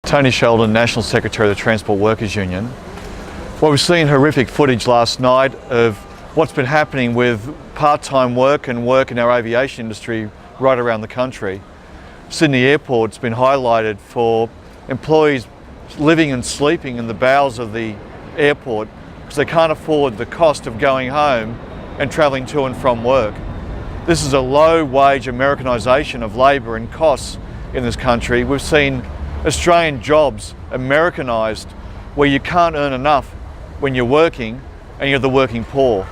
Tony Sheldon, National Secretary of the Transport Workers Union. Well, we've seen horrific footage last night of what's been happening with part-time work and work in our aviation industry right around the country. Sydney Airport's been highlighted for employees living and sleeping in the bowels of the airport because they can't afford the cost of going home and travelling to and from work. This is a low-wage Americanisation of labour and costs in this country. We've seen Australian jobs Americanised where you can't earn enough when you're working and you're the working poor,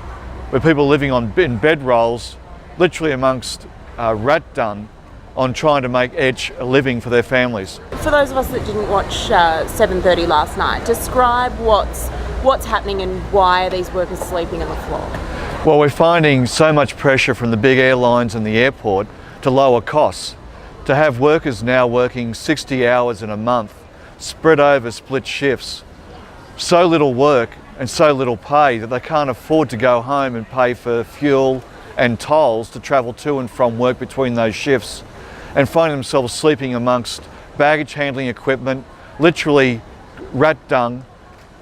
where people are living in bedrolls, literally amongst rat dung, on trying to make a living for their families. For those of us that didn't watch 7:30 last night, describe what's happening and why are these workers sleeping on the floor? Well, we're finding so much pressure from the big airlines and the airport to lower costs. To have workers now working 60 hours in a month, spread over split shifts, so little work and so little pay that they can't afford to go home and pay for fuel and tolls to travel to and from work between those shifts, and find themselves sleeping amongst baggage handling equipment, literally rat dung,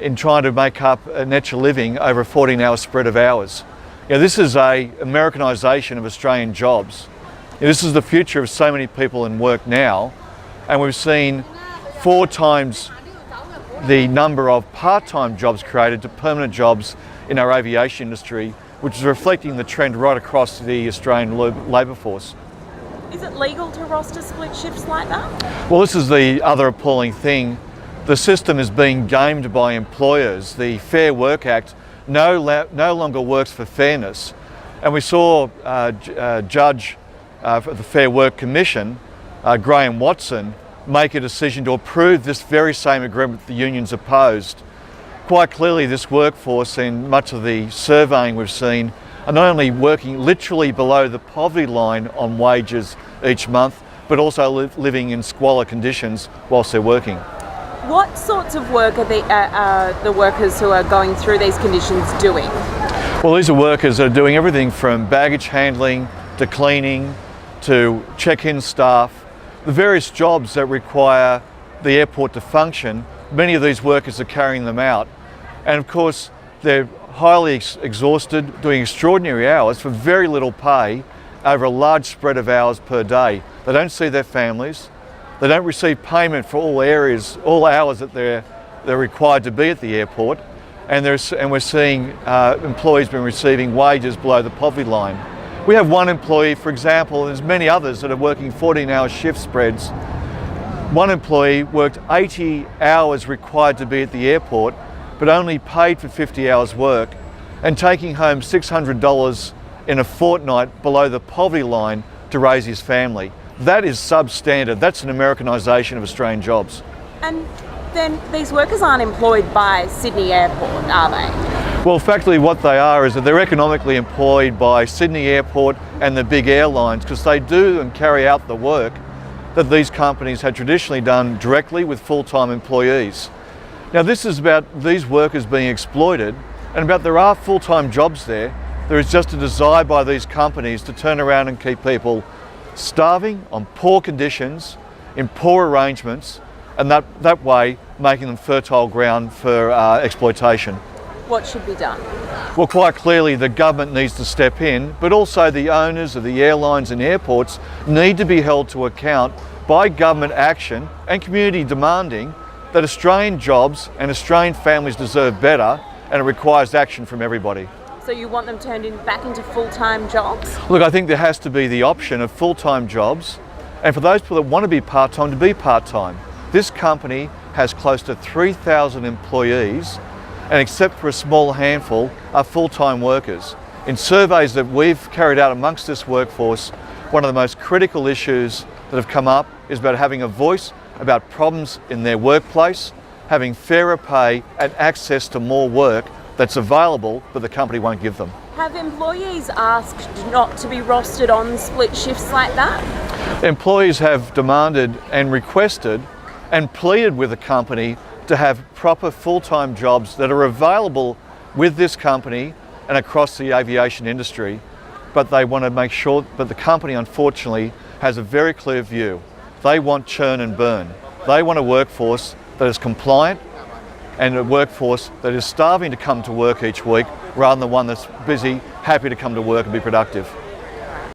in trying to make up an extra living over a 14-hour spread of hours. This is a Americanisation of Australian jobs. This is the future of so many people in work now, and we've seen 4 times the number of part-time jobs created to permanent jobs in our aviation industry, which is reflecting the trend right across the Australian labour force. Is it legal to roster split shifts like that? Well, this is the other appalling thing. The system is being gamed by employers. The Fair Work Act no longer works for fairness. And we saw Judge for the Fair Work Commission, Graham Watson, make a decision to approve this very same agreement the unions opposed. Quite clearly, this workforce and much of the surveying we've seen are not only working literally below the poverty line on wages each month, but also living in squalor conditions whilst they're working. What sorts of work are the workers who are going through these conditions doing? Well, these are workers that are doing everything from baggage handling to cleaning to check-in staff, the various jobs that require the airport to function. Many of these workers are carrying them out. And of course, they're highly exhausted, doing extraordinary hours for very little pay over a large spread of hours per day. They don't see their families. They don't receive payment for all hours that they're required to be at the airport. And we're seeing employees been receiving wages below the poverty line. We have one employee, for example, and there's many others that are working 14-hour shift spreads. One employee worked 80 hours required to be at the airport, but only paid for 50 hours work, and taking home $600 in a fortnight below the poverty line to raise his family. That is substandard. That's an Americanisation of Australian jobs. And then these workers aren't employed by Sydney Airport, are they? Well, factually what they are is that they're economically employed by Sydney Airport and the big airlines, because they do and carry out the work that these companies had traditionally done directly with full-time employees. Now, this is about these workers being exploited, and about there are full-time jobs there. There is just a desire by these companies to turn around and keep people starving on poor conditions, in poor arrangements, and that way making them fertile ground for exploitation. What should be done? Well, quite clearly the government needs to step in, but also the owners of the airlines and airports need to be held to account by government action and community demanding that Australian jobs and Australian families deserve better, and it requires action from everybody. So you want them turned back into full-time jobs? Look, I think there has to be the option of full-time jobs, and for those people that want to be part-time, to be part-time. This company has close to 3,000 employees, and except for a small handful, are full-time workers. In surveys that we've carried out amongst this workforce, one of the most critical issues that have come up is about having a voice about problems in their workplace, having fairer pay and access to more work that's available but the company won't give them. Have employees asked not to be rostered on split shifts like that? Employees have demanded and requested and pleaded with the company to have proper full-time jobs that are available with this company and across the aviation industry, but they want to make sure, but the company unfortunately has a very clear view. They want churn and burn. They want a workforce that is compliant and a workforce that is starving to come to work each week rather than one that's busy, happy to come to work and be productive.